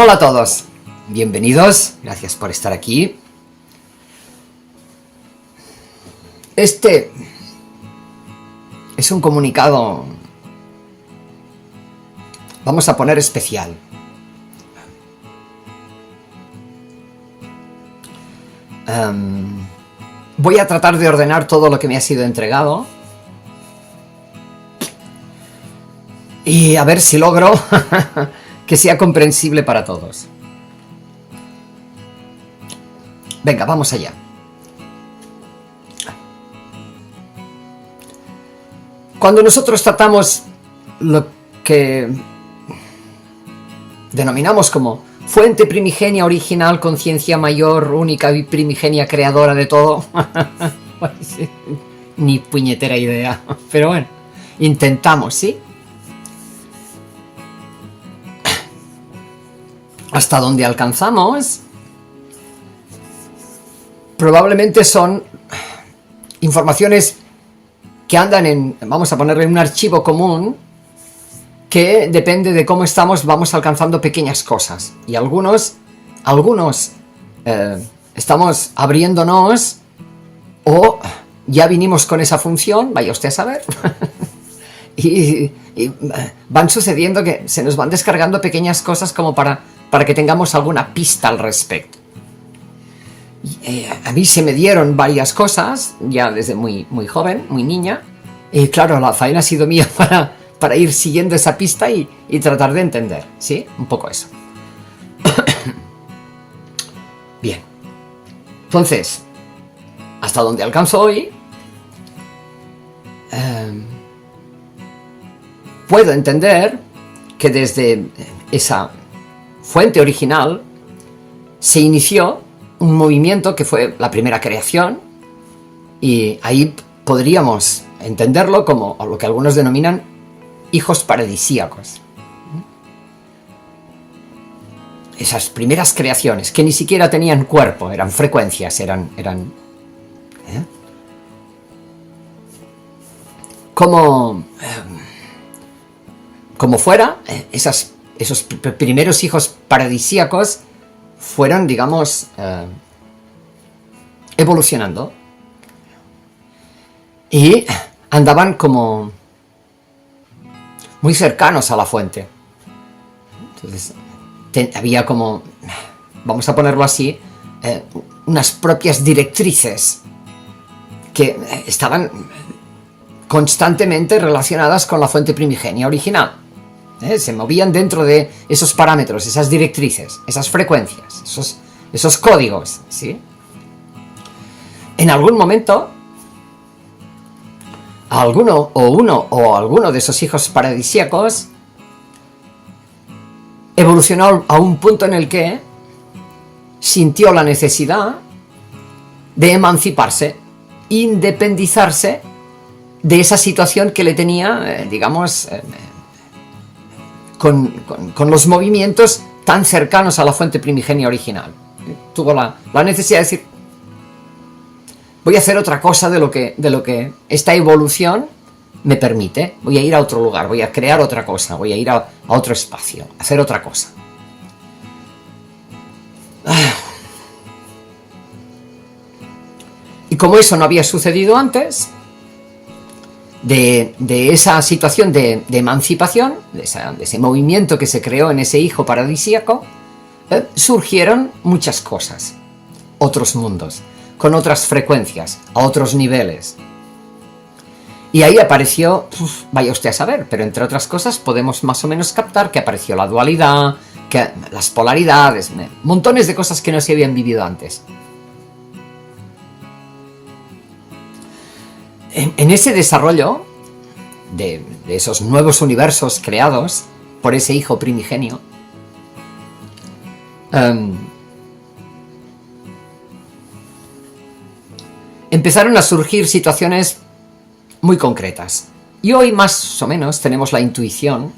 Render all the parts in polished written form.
Hola a todos, bienvenidos, gracias por estar aquí. Este es un comunicado, vamos a poner especial. Voy a tratar de ordenar todo lo que me ha sido entregado y a ver si logro que sea comprensible para todos. Venga, vamos allá. Cuando nosotros tratamos lo que denominamos como fuente primigenia, original, conciencia mayor, única y primigenia, creadora de todo, ni puñetera idea, pero bueno, intentamos, ¿sí? Hasta donde alcanzamos, probablemente son informaciones que andan en, vamos a ponerle un archivo común, que depende de cómo estamos, vamos alcanzando pequeñas cosas. Y algunos estamos abriéndonos o ya vinimos con esa función, vaya usted a saber. y van sucediendo que se nos van descargando pequeñas cosas como para que tengamos alguna pista al respecto. A mí se me dieron varias cosas, ya desde muy joven, muy niña, y claro, la faena ha sido mía para ir siguiendo esa pista y tratar de entender, ¿sí? Un poco eso. Bien. Entonces, hasta donde alcanzo hoy, puedo entender que desde esa fuente original se inició un movimiento que fue la primera creación, y ahí podríamos entenderlo como lo que algunos denominan hijos paradisíacos. Esas primeras creaciones que ni siquiera tenían cuerpo, eran frecuencias, eran como fuera, esos primeros hijos paradisíacos fueron, digamos, evolucionando y andaban como muy cercanos a la fuente. Entonces había como, vamos a ponerlo así, unas propias directrices que estaban constantemente relacionadas con la fuente primigenia original. Se movían dentro de esos parámetros, esas directrices, esas frecuencias, esos códigos, ¿sí? En algún momento, alguno de esos hijos paradisíacos evolucionó a un punto en el que sintió la necesidad de emanciparse, independizarse de esa situación que le tenía, digamos, con los movimientos tan cercanos a la fuente primigenia original. Tuvo la necesidad de decir, voy a hacer otra cosa de lo que esta evolución me permite. Voy a ir a otro lugar, voy a crear otra cosa, voy a ir a otro espacio, a hacer otra cosa. Y como eso no había sucedido antes, de esa situación de emancipación, de ese movimiento que se creó en ese hijo paradisíaco, surgieron muchas cosas, otros mundos, con otras frecuencias, a otros niveles. Y ahí apareció, vaya usted a saber, pero entre otras cosas podemos más o menos captar que apareció la dualidad, que las polaridades, montones de cosas que no se habían vivido antes. En ese desarrollo de esos nuevos universos creados por ese hijo primigenio, empezaron a surgir situaciones muy concretas. Y hoy más o menos tenemos la intuición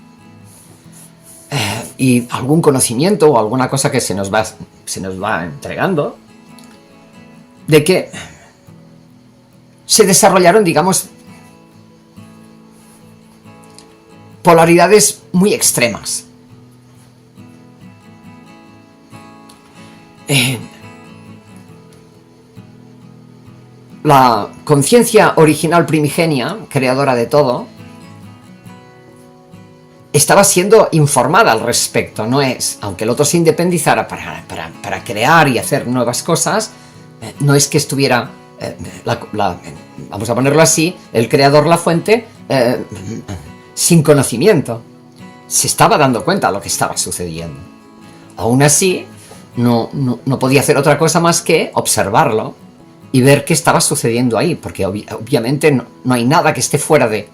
y algún conocimiento o alguna cosa que se nos va entregando de que se desarrollaron, digamos, polaridades muy extremas. eh, la conciencia original primigenia, creadora de todo, estaba siendo informada al respecto. No es, aunque el otro se independizara para crear y hacer nuevas cosas, no es que estuviera, vamos a ponerlo así, el creador, la fuente, sin conocimiento. Se estaba dando cuenta de lo que estaba sucediendo. Aún así, no podía hacer otra cosa más que observarlo y ver qué estaba sucediendo ahí, porque obviamente no hay nada que esté fuera de...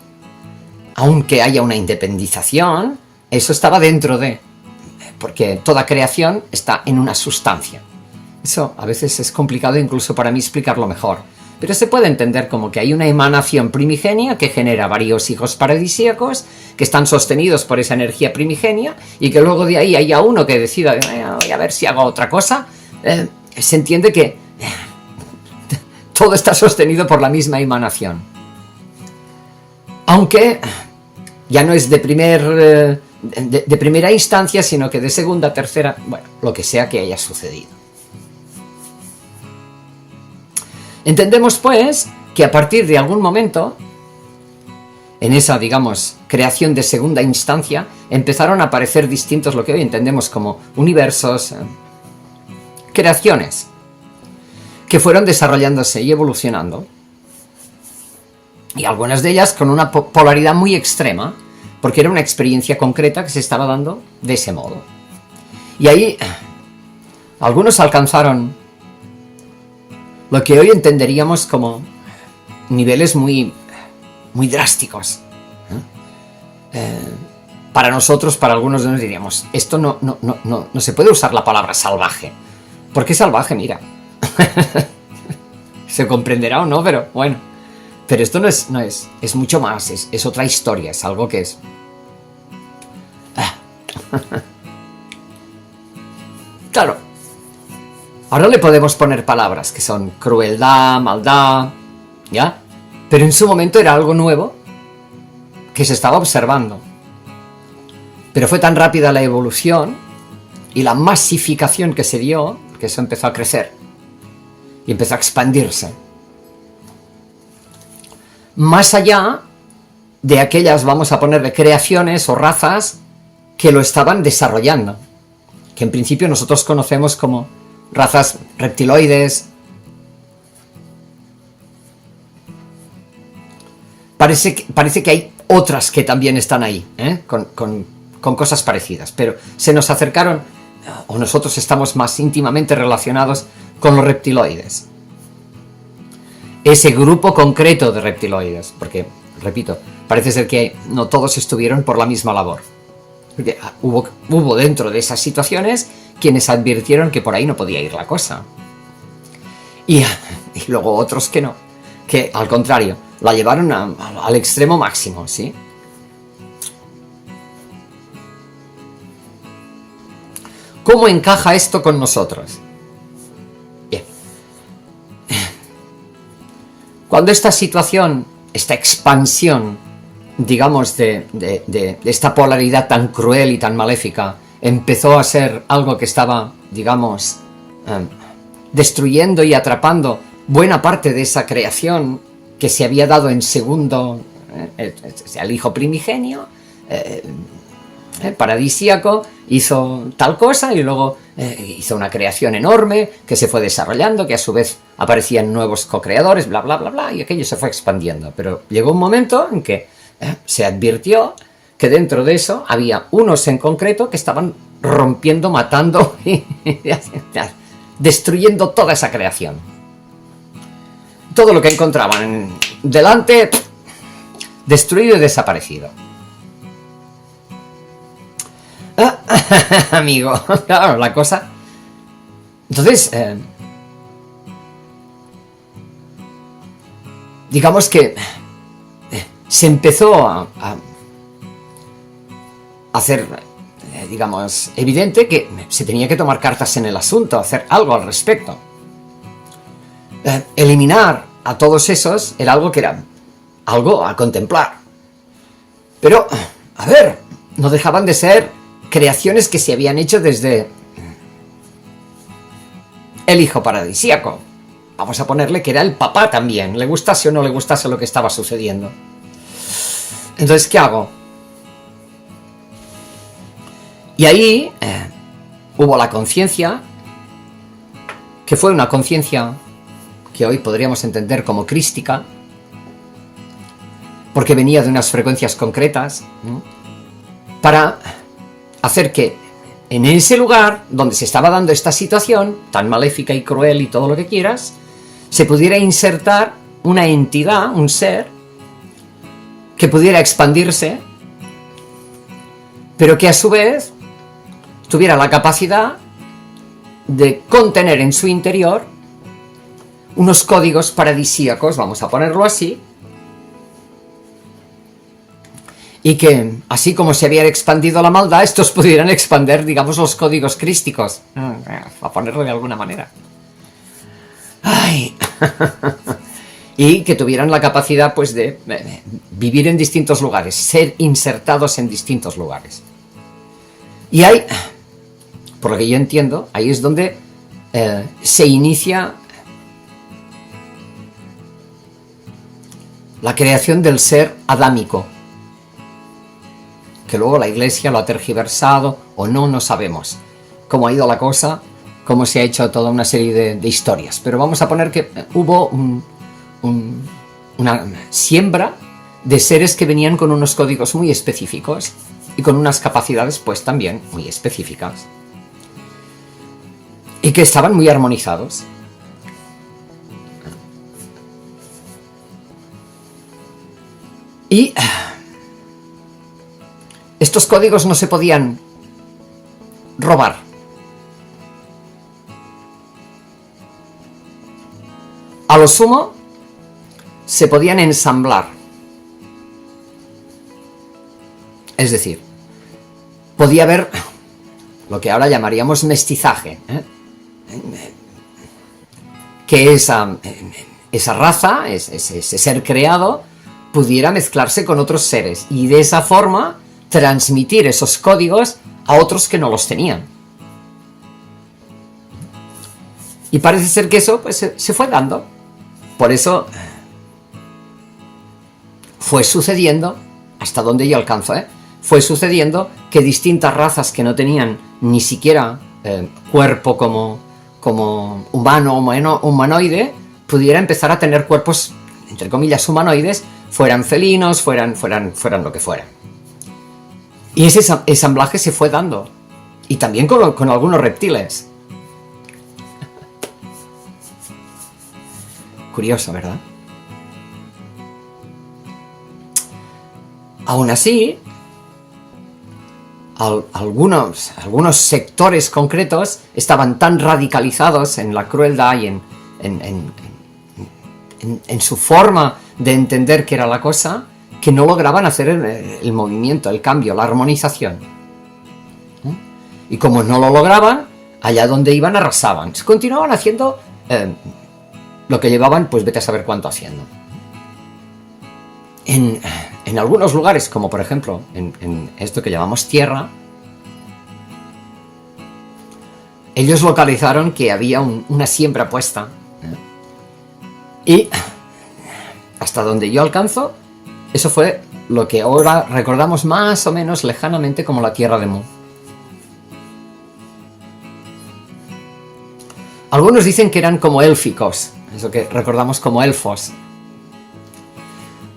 Aunque haya una independización, eso estaba dentro de... Porque toda creación está en una sustancia. Eso a veces es complicado incluso para mí explicarlo mejor. Pero se puede entender como que hay una emanación primigenia que genera varios hijos paradisíacos que están sostenidos por esa energía primigenia y que luego de ahí haya uno que decida, voy a ver si hago otra cosa. Se entiende que todo está sostenido por la misma emanación. Aunque ya no es de primera instancia, sino que de segunda, tercera, bueno, lo que sea que haya sucedido. Entendemos, pues, que a partir de algún momento, en esa, digamos, creación de segunda instancia, empezaron a aparecer distintos, lo que hoy entendemos como universos, creaciones, que fueron desarrollándose y evolucionando. Y algunas de ellas con una polaridad muy extrema, porque era una experiencia concreta que se estaba dando de ese modo. Y ahí algunos alcanzaron lo que hoy entenderíamos como niveles muy drásticos. Para nosotros, para algunos de nosotros diríamos, esto no se puede usar la palabra salvaje. ¿Por qué salvaje? Mira. Se comprenderá o no, pero bueno. Pero esto no es mucho más, es otra historia, es algo que es... Claro, ahora le podemos poner palabras que son crueldad, maldad, ¿ya? Pero en su momento era algo nuevo que se estaba observando. Pero fue tan rápida la evolución y la masificación que se dio, que eso empezó a crecer y empezó a expandirse. Más allá de aquellas, vamos a ponerle, creaciones o razas que lo estaban desarrollando, que en principio nosotros conocemos como razas reptiloides. Parece que hay otras que también están ahí, con cosas parecidas, pero se nos acercaron, o nosotros estamos más íntimamente relacionados con los reptiloides. Ese grupo concreto de reptiloides, porque, repito, parece ser que no todos estuvieron por la misma labor. Porque hubo dentro de esas situaciones quienes advirtieron que por ahí no podía ir la cosa. Y luego otros que no, que al contrario, la llevaron al extremo máximo, ¿sí? ¿Cómo encaja esto con nosotros? Bien. Cuando esta situación, esta expansión, digamos, de esta polaridad tan cruel y tan maléfica, empezó a ser algo que estaba, digamos, destruyendo y atrapando buena parte de esa creación que se había dado en segundo, el hijo primigenio, paradisíaco, hizo tal cosa y luego hizo una creación enorme que se fue desarrollando, que a su vez aparecían nuevos co-creadores, bla, bla, bla, bla, y aquello se fue expandiendo. Pero llegó un momento en que se advirtió que dentro de eso había unos en concreto que estaban rompiendo, matando y destruyendo toda esa creación. Todo lo que encontraban delante, destruido y desaparecido. Amigo, claro, la cosa. Entonces, digamos que se empezó a hacer, digamos, evidente que se tenía que tomar cartas en el asunto, hacer algo al respecto. Eliminar a todos esos era algo que era algo a contemplar. Pero, a ver, no dejaban de ser creaciones que se habían hecho desde el hijo paradisíaco. Vamos a ponerle que era el papá también, le gustase o no le gustase lo que estaba sucediendo. Entonces, ¿qué hago? Y ahí hubo la conciencia, que fue una conciencia que hoy podríamos entender como crística, porque venía de unas frecuencias concretas, ¿no?, para hacer que en ese lugar donde se estaba dando esta situación tan maléfica y cruel y todo lo que quieras, se pudiera insertar una entidad, un ser, que pudiera expandirse, pero que a su vez tuviera la capacidad de contener en su interior unos códigos paradisíacos, vamos a ponerlo así, y que, así como se había expandido la maldad, estos pudieran expandir, digamos, los códigos crísticos, a ponerlo de alguna manera. ¡Ay! Y que tuvieran la capacidad, pues, de vivir en distintos lugares, ser insertados en distintos lugares. Y ahí, por lo que yo entiendo, ahí es donde se inicia la creación del ser adámico, que luego la Iglesia lo ha tergiversado o no, no sabemos cómo ha ido la cosa, cómo se ha hecho toda una serie de historias. Pero vamos a poner que hubo una siembra de seres que venían con unos códigos muy específicos y con unas capacidades pues también muy específicas y que estaban muy armonizados. Y estos códigos no se podían robar. A lo sumo, se podían ensamblar. Es decir, podía haber lo que ahora llamaríamos mestizaje, que esa raza, ese ser creado, pudiera mezclarse con otros seres y de esa forma transmitir esos códigos a otros que no los tenían. Y parece ser que eso pues, se fue dando. Por eso fue sucediendo, hasta donde yo alcanzo, fue sucediendo que distintas razas que no tenían ni siquiera cuerpo como humanoide, pudiera empezar a tener cuerpos, entre comillas, humanoides, fueran felinos, fueran lo que fueran. Y ese ensamblaje se fue dando. Y también con algunos reptiles. Curioso, ¿verdad? Aún así, algunos sectores concretos estaban tan radicalizados en la crueldad y en su forma de entender qué era la cosa, que no lograban hacer el movimiento, el cambio, la armonización. Y como no lo lograban, allá donde iban arrasaban. Continuaban haciendo lo que llevaban, pues vete a saber cuánto haciendo. En algunos lugares, como por ejemplo en esto que llamamos tierra, ellos localizaron que había una siembra puesta. Y hasta donde yo alcanzo, eso fue lo que ahora recordamos más o menos lejanamente como la tierra de Mu. Algunos dicen que eran como élficos, eso que recordamos como elfos.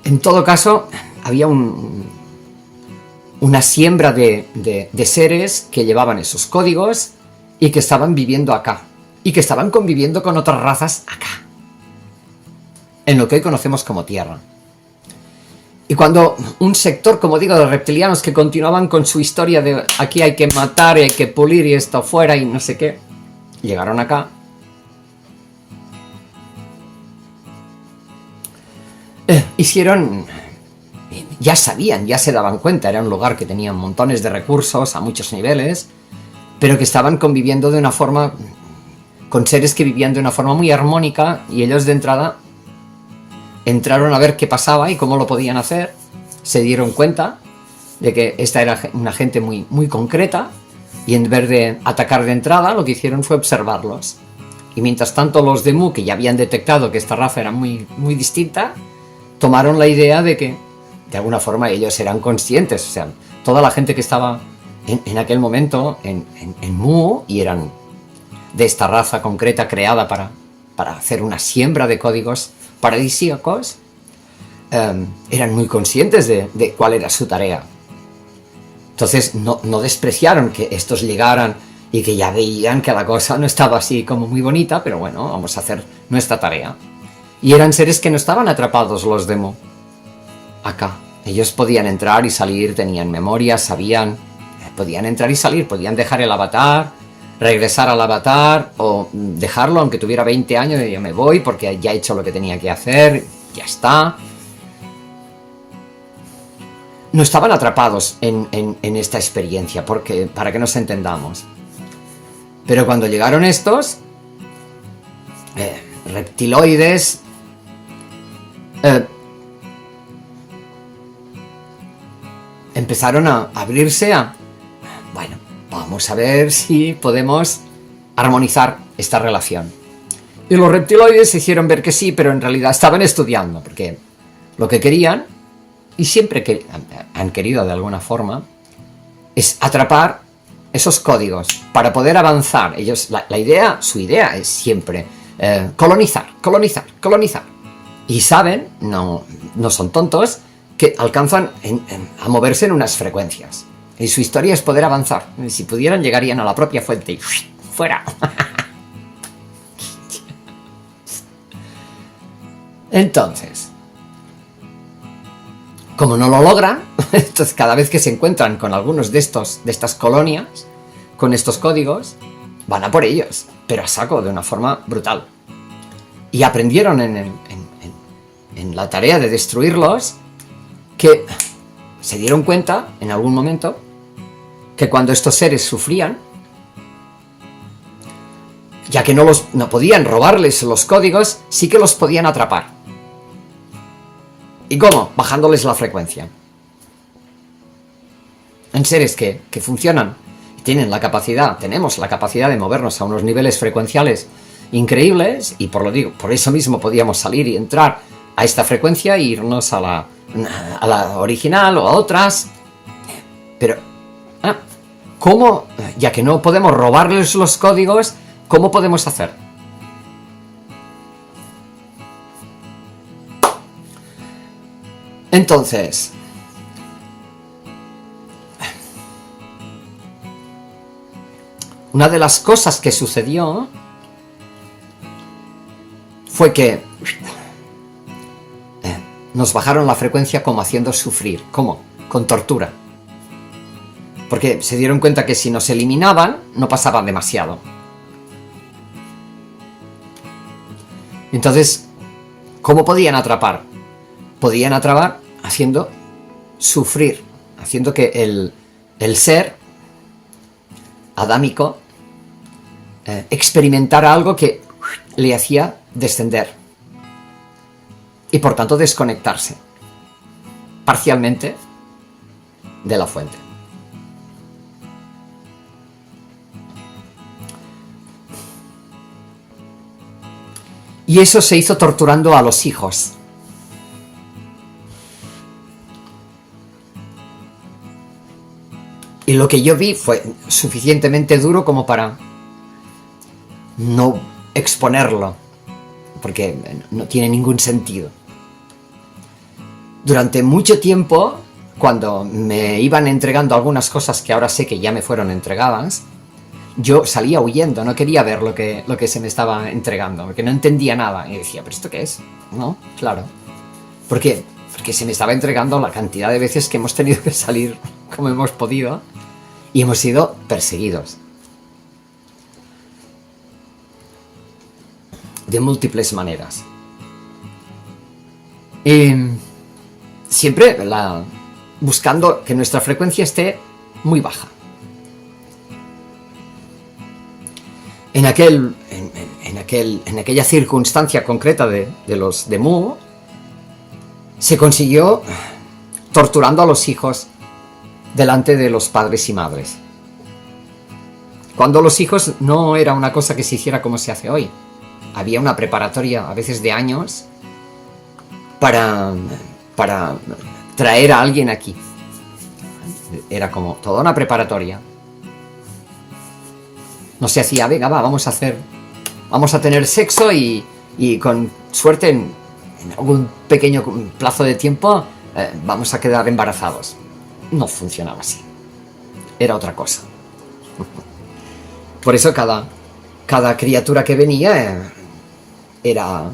En todo caso, había una siembra de seres que llevaban esos códigos y que estaban viviendo acá. Y que estaban conviviendo con otras razas acá. En lo que hoy conocemos como tierra. Y cuando un sector, como digo, de reptilianos que continuaban con su historia de aquí hay que matar y hay que pulir y esto fuera y no sé qué, llegaron acá. Hicieron, ya sabían, ya se daban cuenta, era un lugar que tenía montones de recursos a muchos niveles, pero que estaban conviviendo de una forma, con seres que vivían de una forma muy armónica, y ellos de entrada entraron a ver qué pasaba y cómo lo podían hacer, se dieron cuenta de que esta era una gente muy, muy concreta, y en vez de atacar de entrada, lo que hicieron fue observarlos. Y mientras tanto los de Mu, que ya habían detectado que esta raza era muy, muy distinta, tomaron la idea de que, de alguna forma, ellos eran conscientes. O sea, toda la gente que estaba en aquel momento en Mu, y eran de esta raza concreta creada para hacer una siembra de códigos paradisíacos, eran muy conscientes de cuál era su tarea. Entonces no despreciaron que estos llegaran y que ya veían que la cosa no estaba así como muy bonita, pero bueno, vamos a hacer nuestra tarea. Y eran seres que no estaban atrapados los de Mu acá. Ellos podían entrar y salir, tenían memoria, sabían, podían entrar y salir, podían dejar el avatar, regresar al avatar o dejarlo aunque tuviera 20 años y yo me voy porque ya he hecho lo que tenía que hacer, ya está. No estaban atrapados en esta experiencia, porque, para que nos entendamos. Pero cuando llegaron estos reptiloides, empezaron a abrirse a, bueno, vamos a ver si podemos armonizar esta relación. Y los reptiloides se hicieron ver que sí, pero en realidad estaban estudiando, porque lo que querían, y siempre que han querido de alguna forma, es atrapar esos códigos para poder avanzar. Ellos, la idea, su idea es siempre colonizar. Y saben, no son tontos, que alcanzan a moverse en unas frecuencias. Y su historia es poder avanzar. Y si pudieran, llegarían a la propia fuente y ¡fuera! Entonces, como no lo logran, entonces cada vez que se encuentran con algunos de estas colonias, con estos códigos, van a por ellos, pero a saco, de una forma brutal. Y aprendieron en la tarea de destruirlos, que se dieron cuenta en algún momento que cuando estos seres sufrían, ya que no podían robarles los códigos, sí que los podían atrapar. ¿Y cómo? Bajándoles la frecuencia. En seres que funcionan, tenemos la capacidad de movernos a unos niveles frecuenciales increíbles, y por eso mismo podíamos salir y entrar a esta frecuencia e irnos a la original o a otras. Pero, ¿cómo? Ya que no podemos robarles los códigos, ¿cómo podemos hacer? Entonces, una de las cosas que sucedió fue que nos bajaron la frecuencia como haciendo sufrir. ¿Cómo? Con tortura. Porque se dieron cuenta que si nos eliminaban, no pasaba demasiado. Entonces, ¿cómo podían atrapar? Podían atrapar haciendo sufrir, haciendo que el ser adámico experimentara algo que le hacía descender y por tanto desconectarse parcialmente de la fuente. Y eso se hizo torturando a los hijos. Y lo que yo vi fue suficientemente duro como para no exponerlo, porque no tiene ningún sentido. Durante mucho tiempo, cuando me iban entregando algunas cosas que ahora sé que ya me fueron entregadas, yo salía huyendo, no quería ver lo que se me estaba entregando, porque no entendía nada. Y decía, ¿pero esto qué es? No, claro. ¿Por qué? Porque se me estaba entregando la cantidad de veces que hemos tenido que salir como hemos podido y hemos sido perseguidos de múltiples maneras. Y siempre buscando que nuestra frecuencia esté muy baja. En aquella circunstancia concreta de los de Mu, se consiguió torturando a los hijos delante de los padres y madres. Cuando los hijos no era una cosa que se hiciera como se hace hoy. había una preparatoria, a veces de años, para traer a alguien aquí. Era como toda una preparatoria. No se hacía, venga, vamos a tener sexo y con suerte en algún pequeño plazo de tiempo vamos a quedar embarazados. No funcionaba así. Era otra cosa. Por eso cada criatura que venía era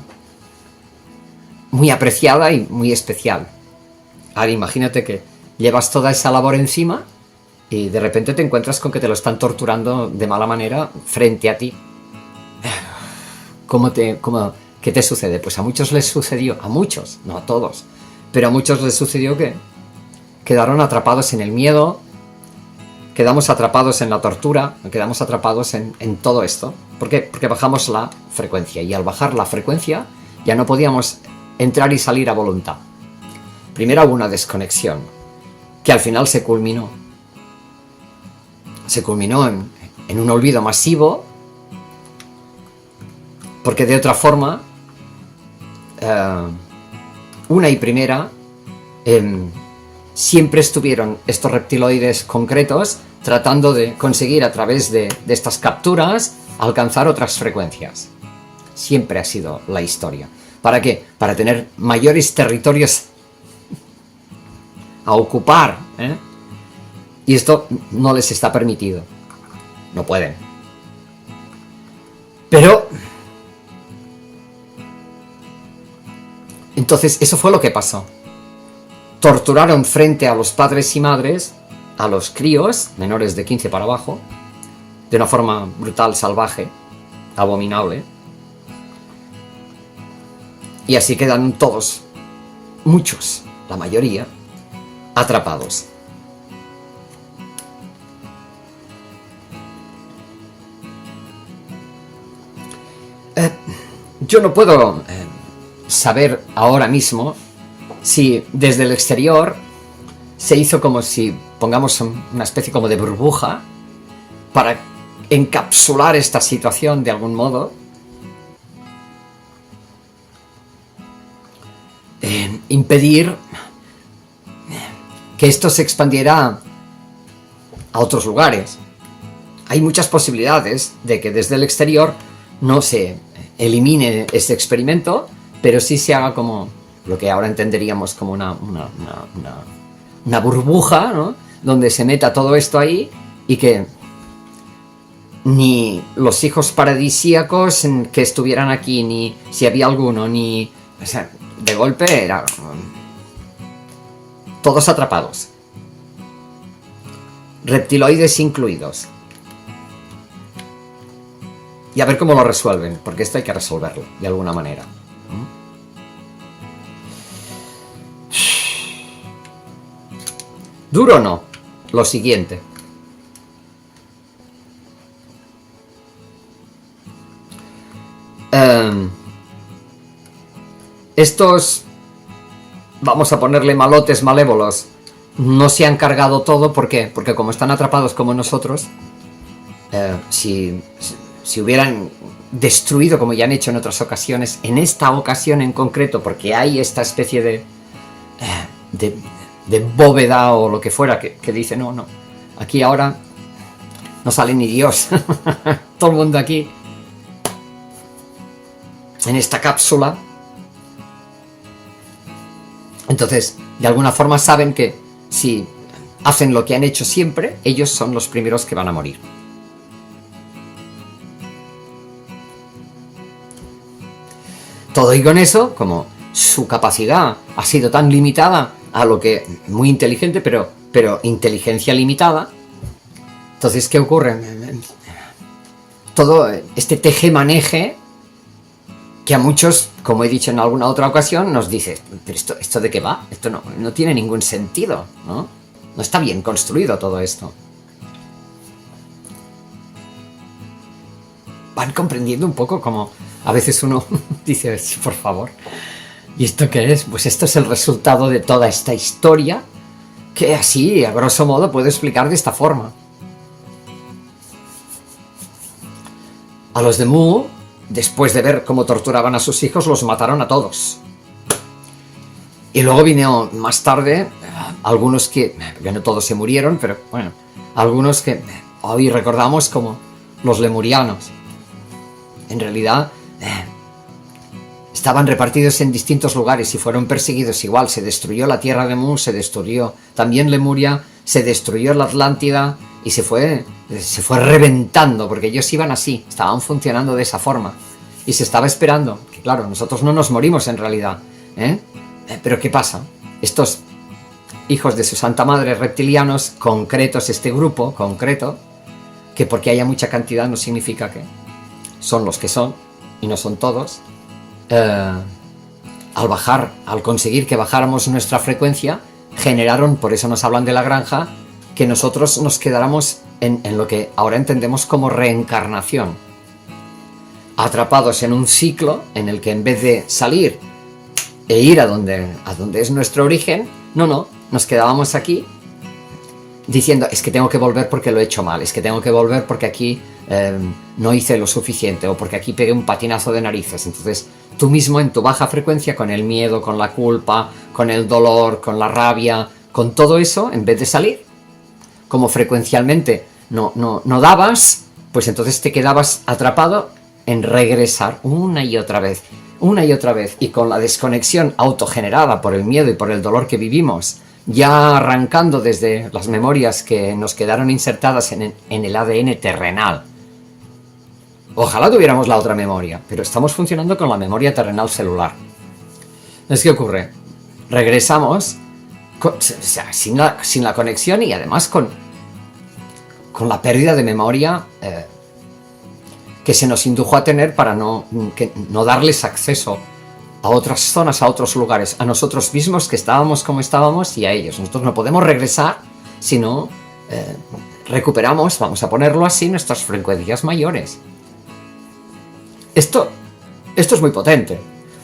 muy apreciada y muy especial. Ahora imagínate que llevas toda esa labor encima y de repente te encuentras con que te lo están torturando de mala manera frente a ti. ¿Qué te sucede? Pues a muchos les sucedió, a muchos, no a todos, pero a muchos les sucedió que quedaron atrapados en el miedo, quedamos atrapados en la tortura, quedamos atrapados en todo esto. ¿Por qué? Porque bajamos la frecuencia, y al bajar la frecuencia ya no podíamos entrar y salir a voluntad. Primero hubo una desconexión, que al final se culminó en un olvido masivo, porque de otra forma, una y primera, siempre estuvieron estos reptiloides concretos tratando de conseguir a través de estas capturas alcanzar otras frecuencias. Siempre ha sido la historia. ¿Para qué? Para tener mayores territorios a ocupar, ¿eh? Y esto no les está permitido. No pueden. Pero entonces eso fue lo que pasó. Torturaron frente a los padres y madres a los críos menores de 15 para abajo de una forma brutal, salvaje, abominable. Y así quedan todos, muchos, la mayoría, atrapados. Yo no puedo saber ahora mismo si desde el exterior se hizo como si, pongamos una especie como de burbuja para encapsular esta situación de algún modo, impedir que esto se expandiera a otros lugares. Hay muchas posibilidades de que desde el exterior no se elimine este experimento, pero sí se haga como lo que ahora entenderíamos como una burbuja, ¿no? Donde se meta todo esto ahí y que ni los hijos paradisíacos que estuvieran aquí, ni si había alguno, ni... O sea, de golpe era... todos atrapados. Reptiloides incluidos. Y a ver cómo lo resuelven, porque esto hay que resolverlo, de alguna manera. ¿Duro o no? Lo siguiente. Estos, vamos a ponerle malotes malévolos, no se han cargado todo. ¿Por qué? Porque como están atrapados como nosotros, si hubieran destruido como ya han hecho en otras ocasiones, en esta ocasión en concreto, porque hay esta especie de bóveda o lo que fuera que dice no, aquí ahora no sale ni Dios. Todo el mundo aquí en esta cápsula. Entonces, de alguna forma saben que si hacen lo que han hecho siempre, ellos son los primeros que van a morir. Todo y con eso, como su capacidad ha sido tan limitada a lo que... Muy inteligente, pero inteligencia limitada. Entonces, ¿qué ocurre? Todo este teje-maneje que a muchos, como he dicho en alguna otra ocasión, nos dice, ¿pero esto de qué va? Esto no tiene ningún sentido, ¿no? No está bien construido todo esto. Van comprendiendo un poco como a veces uno dice, por favor, ¿y esto qué es? Pues esto es el resultado de toda esta historia que así, a grosso modo, puedo explicar de esta forma. A los de Mu después de ver cómo torturaban a sus hijos, los mataron a todos. Y luego vino más tarde algunos que no todos se murieron, pero bueno, algunos que hoy recordamos como los lemurianos. En realidad estaban repartidos en distintos lugares y fueron perseguidos igual. Se destruyó la tierra de Mu, se destruyó también Lemuria, se destruyó la Atlántida y se fue reventando, porque ellos iban así, estaban funcionando de esa forma. Y se estaba esperando, que claro, nosotros no nos morimos en realidad, pero ¿qué pasa? Estos hijos de su santa madre reptilianos, concretos, este grupo concreto, que porque haya mucha cantidad no significa que son los que son, y no son todos, al conseguir que bajáramos nuestra frecuencia, generaron, por eso nos hablan de la granja, que nosotros nos quedáramos en lo que ahora entendemos como reencarnación, atrapados en un ciclo en el que en vez de salir e ir a donde es nuestro origen, nos quedábamos aquí diciendo, es que tengo que volver porque lo he hecho mal, es que tengo que volver porque aquí no hice lo suficiente, o porque aquí pegué un patinazo de narices. Entonces tú mismo en tu baja frecuencia, con el miedo, con la culpa, con el dolor, con la rabia, con todo eso, en vez de salir, como frecuencialmente no dabas, pues entonces te quedabas atrapado en regresar una y otra vez, y con la desconexión autogenerada por el miedo y por el dolor que vivimos, ya arrancando desde las memorias que nos quedaron insertadas en el ADN terrenal. Ojalá tuviéramos la otra memoria, pero estamos funcionando con la memoria terrenal celular. Entonces, ¿qué ocurre? Regresamos sin la conexión y además con la pérdida de memoria que se nos indujo a tener para no darles acceso a otras zonas, a otros lugares, a nosotros mismos que estábamos como estábamos y a ellos. Nosotros no podemos regresar si no recuperamos, vamos a ponerlo así, nuestras frecuencias mayores. Esto es muy potente,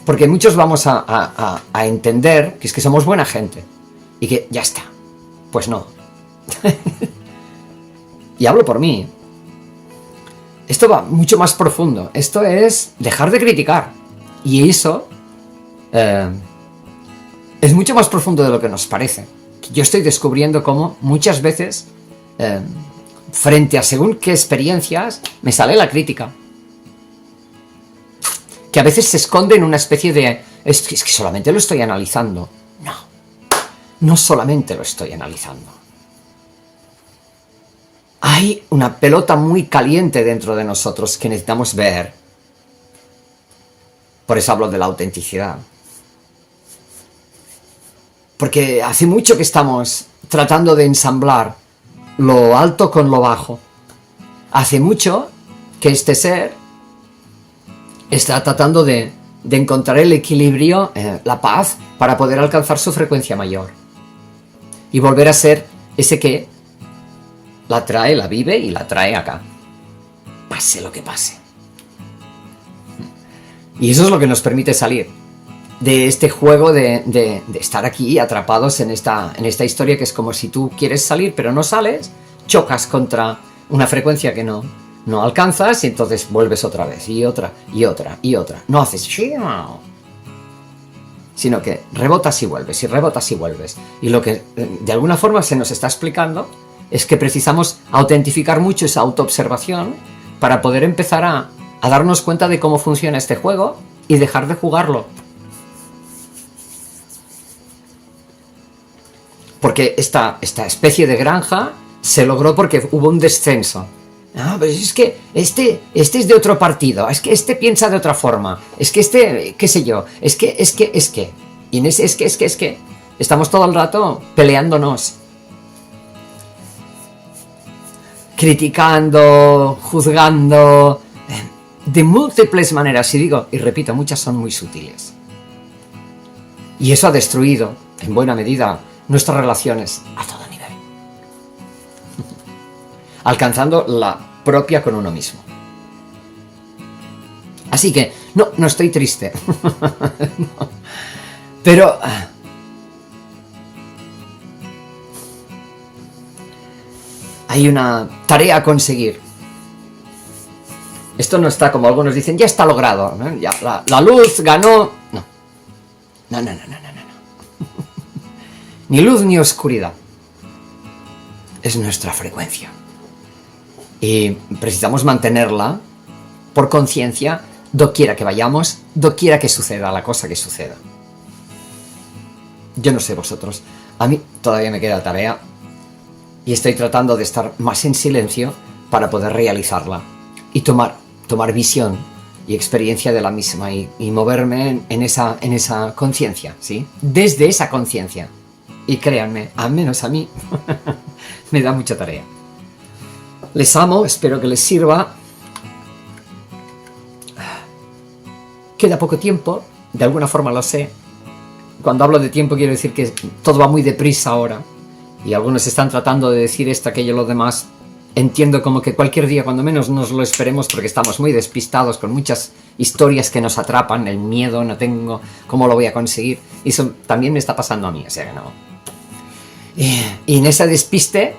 porque muchos vamos a entender que es que somos buena gente y que ya está. Pues no. Y hablo por mí. Esto va mucho más profundo. Esto es dejar de criticar. Y eso es mucho más profundo de lo que nos parece. Yo estoy descubriendo cómo muchas veces, frente a según qué experiencias, me sale la crítica. Que a veces se esconde en una especie de... Es que solamente lo estoy analizando. No solamente lo estoy analizando. Hay una pelota muy caliente dentro de nosotros que necesitamos ver. Por eso hablo de la autenticidad. Porque hace mucho que estamos tratando de ensamblar lo alto con lo bajo. Hace mucho que este ser está tratando de encontrar el equilibrio, la paz, para poder alcanzar su frecuencia mayor. Y volver a ser ese que la trae, la vive y la trae acá. Pase lo que pase. Y eso es lo que nos permite salir de este juego de estar aquí atrapados en esta historia, que es como si tú quieres salir pero no sales, chocas contra una frecuencia que no alcanzas y entonces vuelves otra vez y otra y otra y otra. No haces sino que rebotas y vuelves y rebotas y vuelves. Y lo que de alguna forma se nos está explicando es que precisamos autentificar mucho esa autoobservación para poder empezar a darnos cuenta de cómo funciona este juego y dejar de jugarlo. Porque esta especie de granja se logró porque hubo un descenso. Pero es que este es de otro partido, es que este piensa de otra forma, es que este, qué sé yo, es que. Y en ese es que estamos todo el rato peleándonos, criticando, juzgando, de múltiples maneras, y digo, y repito, muchas son muy sutiles. Y eso ha destruido, en buena medida, nuestras relaciones a todo nivel, alcanzando la propia con uno mismo. Así que, no estoy triste. No. Pero hay una tarea a conseguir. Esto no está como algunos dicen, ya está logrado, ¿no? Ya, la luz ganó. No. No, no, no, no, no, no. Ni luz ni oscuridad. Es nuestra frecuencia. Y precisamos mantenerla por conciencia, doquiera que vayamos, doquiera que suceda la cosa que suceda. Yo no sé vosotros, a mí todavía me queda tarea y estoy tratando de estar más en silencio para poder realizarla y tomar visión y experiencia de la misma y moverme en esa conciencia, ¿sí? Desde esa conciencia. Y créanme, al menos a mí, me da mucha tarea. Les amo, espero que les sirva. Queda poco tiempo, de alguna forma lo sé. Cuando hablo de tiempo quiero decir que todo va muy deprisa ahora. Y algunos están tratando de decir esto, aquello, lo demás. Entiendo como que cualquier día, cuando menos nos lo esperemos, porque estamos muy despistados con muchas historias que nos atrapan, el miedo, no tengo cómo lo voy a conseguir. Y eso también me está pasando a mí, o sea que no. Y en ese despiste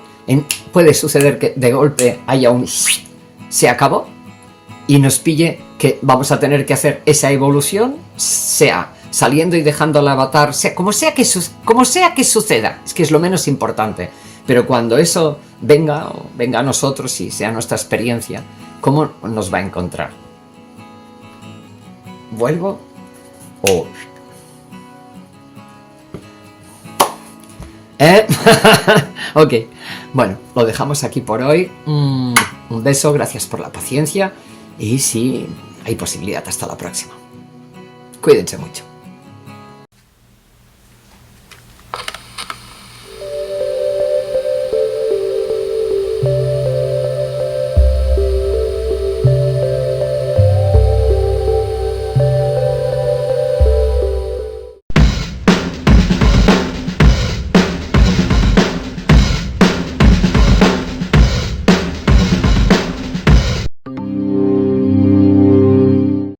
puede suceder que de golpe haya un se acabó y nos pille que vamos a tener que hacer esa evolución, sea saliendo y dejando el avatar, sea como sea que suceda, es que es lo menos importante. Pero cuando eso venga a nosotros y sea nuestra experiencia, ¿cómo nos va a encontrar? ¿Vuelvo? ¿O...? Ok, bueno, lo dejamos aquí por hoy. Un beso, gracias por la paciencia y si hay posibilidad, hasta la próxima. Cuídense mucho.